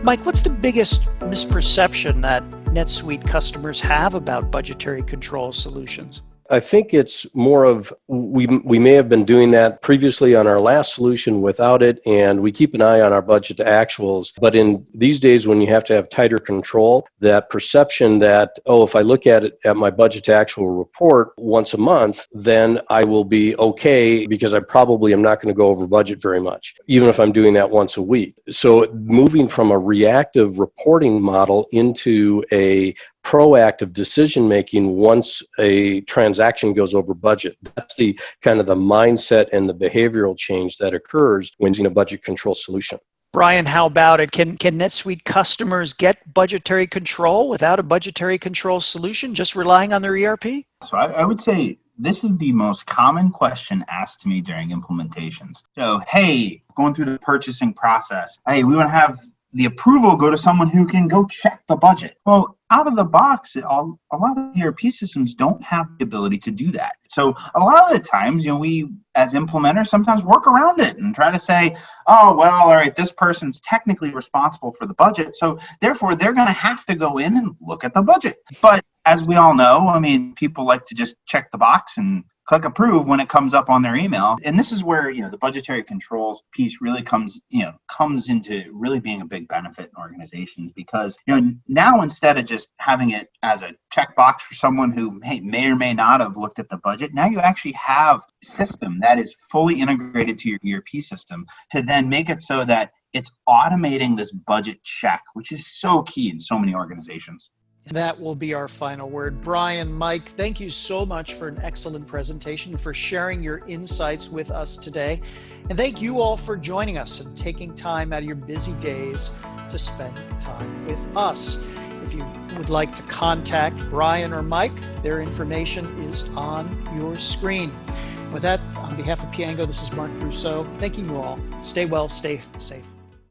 Mike, what's the biggest misperception that NetSuite customers have about budgetary control solutions? I think it's more of we may have been doing that previously on our last solution without it, and we keep an eye on our budget to actuals. But in these days when you have to have tighter control, that perception that, if I look at it at my budget to actual report once a month, then I will be okay because I probably am not going to go over budget very much, even if I'm doing that once a week. So moving from a reactive reporting model into a proactive decision making once a transaction goes over budget. That's the kind of the mindset and the behavioral change that occurs when using a budget control solution. Brian, how about it? Can NetSuite customers get budgetary control without a budgetary control solution, just relying on their ERP? So I would say this is the most common question asked to me during implementations. So, hey, going through the purchasing process, hey, we want to have the approval go to someone who can go check the budget. Well, out of the box, a lot of ERP systems don't have the ability to do that. So a lot of the times, we as implementers sometimes work around it and try to say, all right, this person's technically responsible for the budget, so therefore they're going to have to go in and look at the budget. But as we all know, people like to just check the box and click approve when it comes up on their email. And this is where, the budgetary controls piece really comes into really being a big benefit in organizations, because, now instead of just having it as a checkbox for someone who may or may not have looked at the budget, now you actually have a system that is fully integrated to your ERP system to then make it so that it's automating this budget check, which is so key in so many organizations. That will be our final word. Brian, Mike, thank you so much for an excellent presentation, for sharing your insights with us today. And thank you all for joining us and taking time out of your busy days to spend time with us. If you would like to contact Brian or Mike, their information is on your screen. With that, on behalf of Piango, this is Mark Rousseau. Thanking you all. Stay well, stay safe.